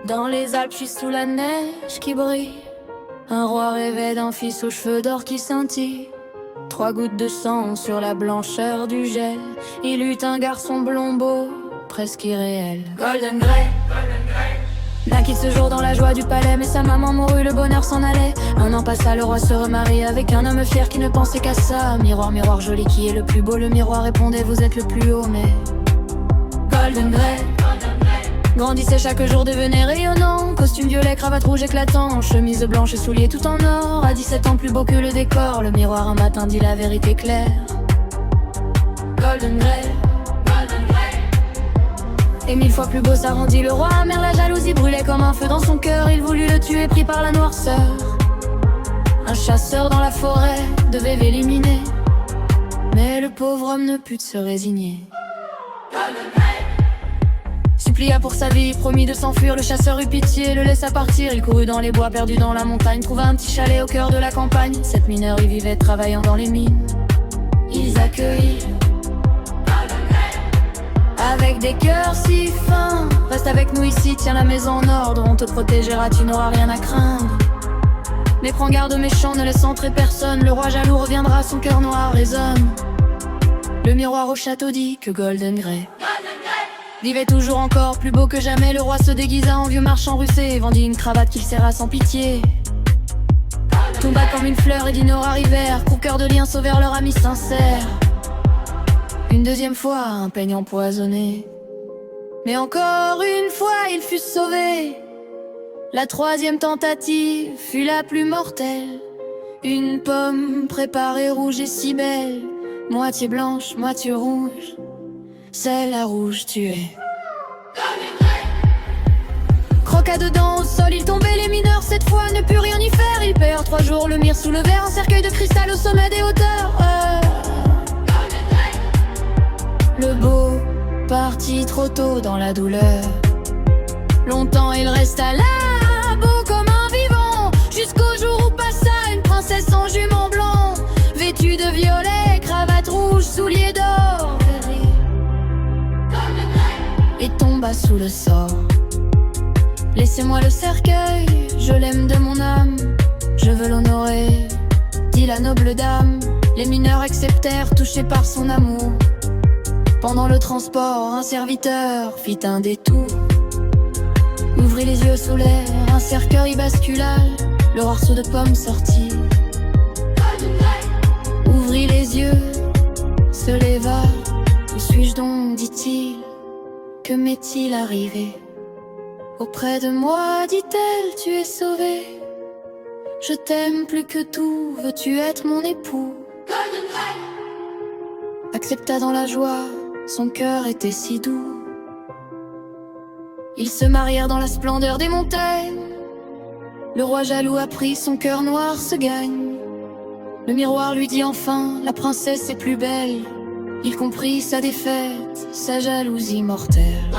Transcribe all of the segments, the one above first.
Dans les Alpes, je suis sous la neige qui brille. Un roi rêvait d'un fils aux cheveux d'or qui scintille. 3 gouttes de sang sur la blancheur du gel. Il eut un garçon blond beau, presque irréel. Golden Grey naquit ce jour dans la joie du palais, mais sa maman mourut, le bonheur s'en allait. Un an passa, le roi se remarie avec un homme fier qui ne pensait qu'à ça. Miroir, miroir joli, qui est le plus beau? Le miroir répondait, vous êtes le plus haut, mais Golden Grey grandissait chaque jour, devenait rayonnant. Costume violet, cravate rouge éclatant, chemise blanche et souliers tout en or. À 17 ans, plus beau que le décor. Le miroir un matin dit la vérité claire. Golden Grey et 1000 fois plus beau, ça rendit le roi amer. La jalousie brûlait comme un feu dans son cœur. Il voulut le tuer, pris par la noirceur. Un chasseur dans la forêt devait l'éliminer, mais le pauvre homme ne put se résigner. Supplia pour sa vie, promit de s'enfuir. Le chasseur eut pitié, le laissa partir. Il courut dans les bois, perdu dans la montagne. Trouva un petit chalet au cœur de la campagne. 7 mineurs y vivaient, travaillant dans les mines. Ils accueillirent avec des cœurs si fins. Reste avec nous ici, tiens la maison en ordre. On te protégera, tu n'auras rien à craindre. Mais prends garde aux méchants, ne laisse entrer personne. Le roi jaloux reviendra, son cœur noir résonne. Le miroir au château dit que Golden Grey vivait toujours encore, plus beau que jamais. Le roi se déguisa en vieux marchand russé et vendit une cravate qu'il serra sans pitié. Tomba comme une fleur et dinosaures arrivèrent. Pour cœur de lien sauvèrent leur ami sincère. Une deuxième fois, un peigne empoisonné, mais encore une fois, il fut sauvé. La troisième tentative fut la plus mortelle. Une pomme préparée rouge et si belle, moitié blanche, moitié rouge, c'est la rouge tuée. Croqua dedans au sol, il tombait, les mineurs cette fois ne purent rien y faire. Ils pèrent 3 jours, le mire soulevèrent un cercueil de cristal au sommet des hauteurs. Le beau partit trop tôt dans la douleur. Longtemps il resta là, beau comme un vivant, jusqu'au jour où passa une princesse en jument blanc, vêtue de violet, cravate rouge, souliers d'or, et tomba sous le sort. Laissez-moi le cercueil, je l'aime de mon âme, je veux l'honorer, dit la noble dame. Les mineurs acceptèrent, touchés par son amour. Pendant le transport, un serviteur fit un détour, ouvrit les yeux sous l'air, un cercueil bascula, le morceau de pomme sortit. Ouvrit les yeux, se leva. Où suis-je donc, dit-il, que m'est-il arrivé? Auprès de moi, dit-elle, tu es sauvé. Je t'aime plus que tout, veux-tu être mon époux? Accepta dans la joie, son cœur était si doux. Ils se marièrent dans la splendeur des montagnes. Le roi jaloux apprit, son cœur noir se gagne. Le miroir lui dit enfin, la princesse est plus belle. Il comprit sa défaite, sa jalousie mortelle.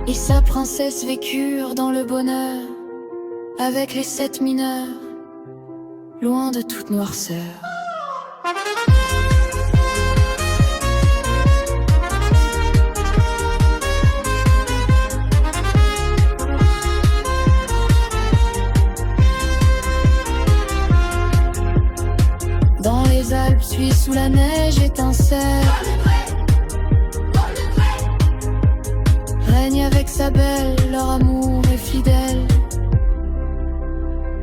Et sa princesse vécurent dans le bonheur, avec les 7 mineurs, loin de toute noirceur. Dans les Alpes, suis sous la neige étincelle. Règne avec sa belle, leur amour est fidèle.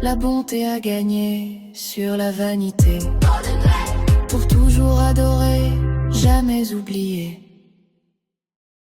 La bonté a gagné sur la vanité. Pour toujours adorer, jamais oublier.